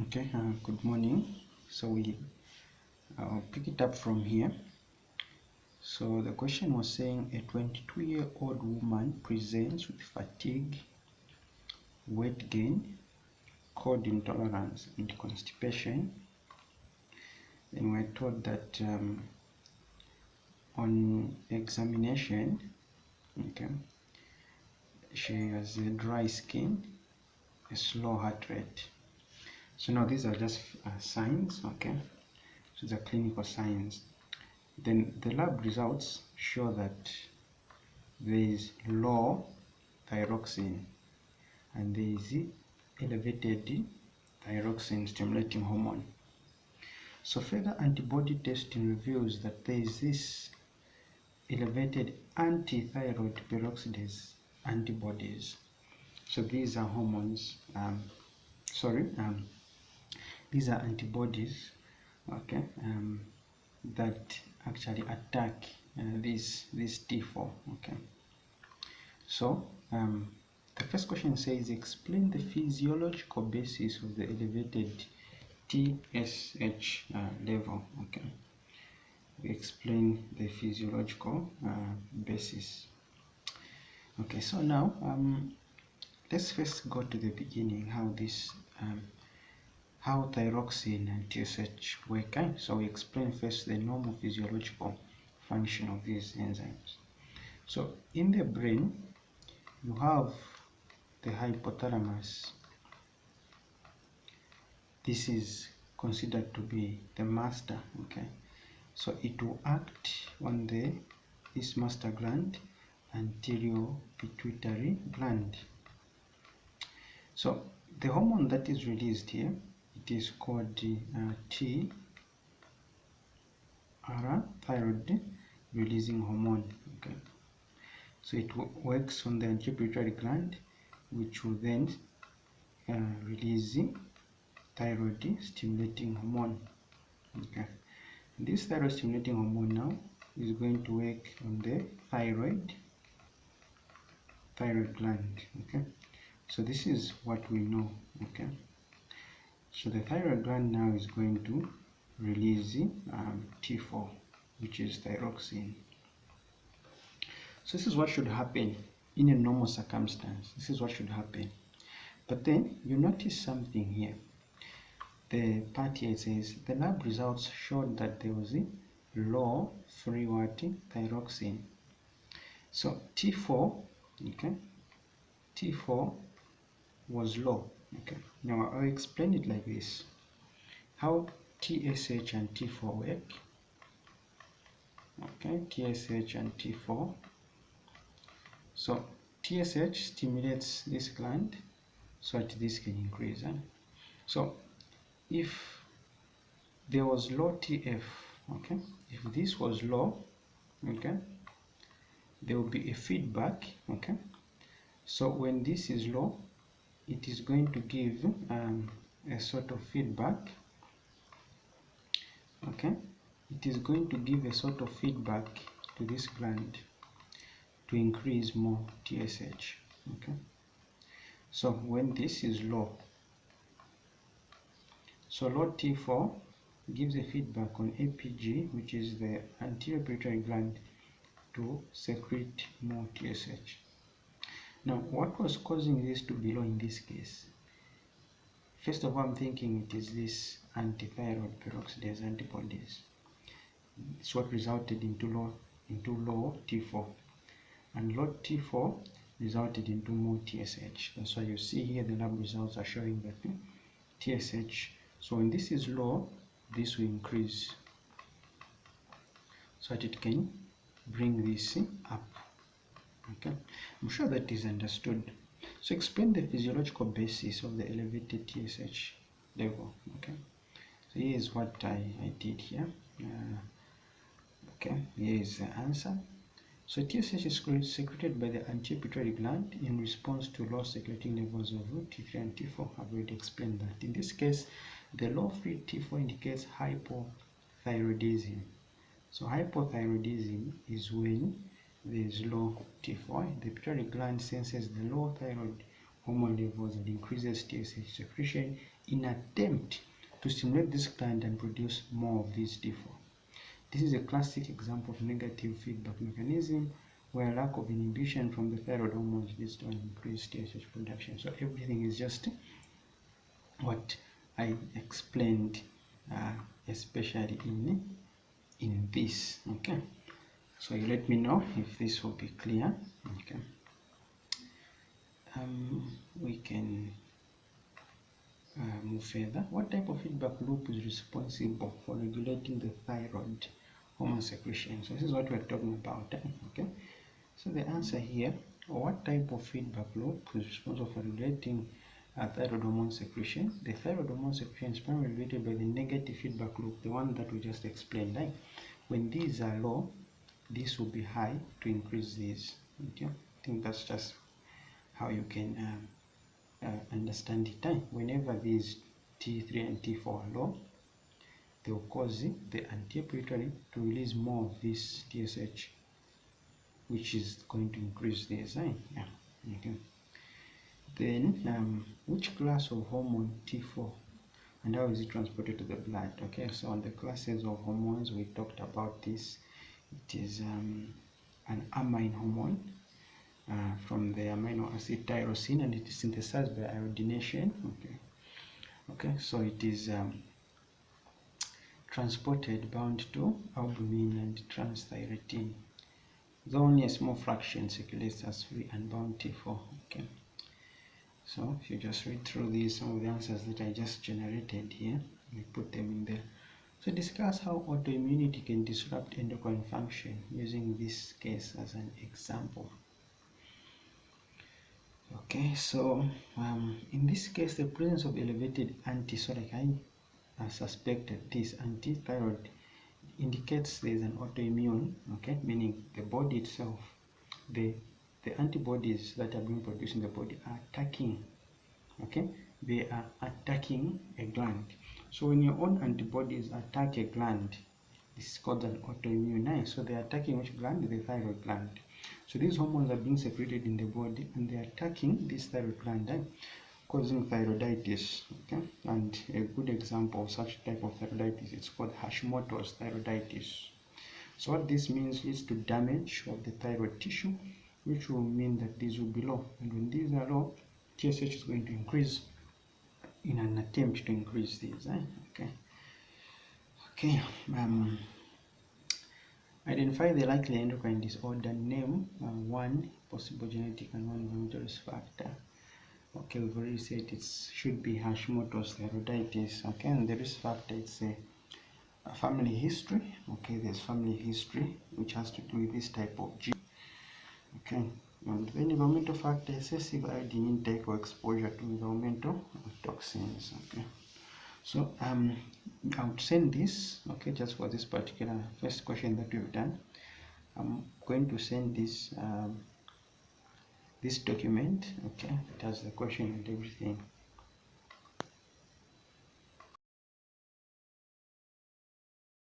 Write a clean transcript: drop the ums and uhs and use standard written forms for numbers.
Okay, good morning. So I'll pick it up from here. So the question was saying a 22-year-old woman presents with fatigue, weight gain, cold intolerance, and constipation. Then we're told that on examination, okay, she has a dry skin, a slow heart rate. So now these are just signs, okay? So the clinical signs. Then the lab results show that there is low thyroxine and there is elevated thyroxine stimulating hormone. So further antibody testing reveals that there is this elevated anti-thyroid peroxidase antibodies. So these are hormones, these are antibodies, okay, that actually attack this T4, okay. So the first question says, explain the physiological basis of the elevated TSH level, okay. We explain the physiological basis. Okay, so now let's first go to the beginning, how thyroxine and TSH work. So we explain first the normal physiological function of these enzymes. So in the brain, you have the hypothalamus. This is considered to be the master, okay. So it will act on this master gland, anterior pituitary gland. So the hormone that is released here, it is called T thyroid releasing hormone, okay. So it works on the anterior pituitary gland, which will then release thyroid stimulating hormone, okay. This thyroid stimulating hormone now is going to work on the thyroid gland, okay. So this is what we know, okay. So the thyroid gland now is going to release T4, which is thyroxine. So this is what should happen in a normal circumstance. This is what should happen. But then you notice something here. The part here says the lab results showed that there was a low free thyroxine. So T4, okay, T4 was low, okay. Now I'll explain it like this. How TSH and T4 work, okay, TSH and T4. So TSH stimulates this gland so that this can increase. So if there was low TF, okay, if this was low, okay, there will be a feedback, okay. So when this is low, it is going to give a sort of feedback, okay. It is going to give a sort of feedback to this gland to increase more TSH, okay. So when this is low, so low T4 gives a feedback on APG, which is the anterior pituitary gland, to secrete more TSH. Now, what was causing this to be low in this case? First of all, I'm thinking it is this anti-thyroid peroxidase antibodies. It's what resulted into low T4, and low T4 resulted into more TSH. That's why you see here the lab results are showing that TSH. So when this is low, this will increase so that it can bring this up, okay. I'm sure that is understood. So explain the physiological basis of the elevated TSH level, okay. So here is what I did here, okay. Here is the answer. So TSH is secreted by the anterior pituitary gland in response to low circulating levels of T3 and T4. I've already explained that. In this case, the low free T4 indicates hypothyroidism. So hypothyroidism is when there is low T4. The pituitary gland senses the low thyroid hormone levels and increases TSH secretion in attempt to stimulate this gland and produce more of this T4. This is a classic example of negative feedback mechanism where lack of inhibition from the thyroid hormones leads to an increased TSH production. So everything is just what I explained, especially in this. Okay, so you let me know if this will be clear. Okay, we can move further. What type of feedback loop is responsible for regulating the thyroid hormone secretion? So this is what we're talking about. Okay, so the answer here, what type of feedback loop is responsible for regulating thyroid hormone secretion? The thyroid hormone secretion is primarily regulated by the negative feedback loop, the one that we just explained. Right? When these are low, this will be high to increase these. Okay? I think that's just how you can understand it. Whenever these T3 and T4 are low, they will cause the anterior pituitary to release more of this TSH, which is going to increase this. Yeah. Okay. Then, which class of hormone T4 and how is it transported to the blood? Okay, so on the classes of hormones, we talked about this. It is an amine hormone from the amino acid tyrosine, and it is synthesized by iodination. Okay, so it is transported bound to albumin and transthyretin. Though only a small fraction circulates as free and bound T4. Okay, so if you just read through these, some of the answers that I just generated here, we put them in there. So discuss how autoimmunity can disrupt endocrine function using this case as an example. Okay, so in this case, the presence of elevated I suspected this anti-thyroid indicates there is an autoimmune, okay, meaning the body itself, the antibodies that are being produced in the body are attacking, okay, they are attacking a gland. So when your own antibodies attack a gland, this is called an autoimmune. So they are attacking which gland? The thyroid gland. So these hormones are being secreted in the body and they are attacking this thyroid gland, causing thyroiditis. Okay, and a good example of such type of thyroiditis, it's called Hashimoto's thyroiditis. So what this means leads to damage of the thyroid tissue, which will mean that these will be low, and when these are low, TSH is going to increase in an attempt to increase these. Okay. Identify the likely endocrine disorder. Name one possible genetic and one environmental risk factor. Okay, we've already said it should be Hashimoto's thyroiditis. Okay, and the risk factor, it's a family history. Okay, there's family history which has to do with this type of gene. Okay, and the environmental factor, excessive iodine intake or exposure to environmental toxins. Okay, so I would send this, okay, just for this particular first question that we've done. I'm going to send this this document, okay, it has the question and everything.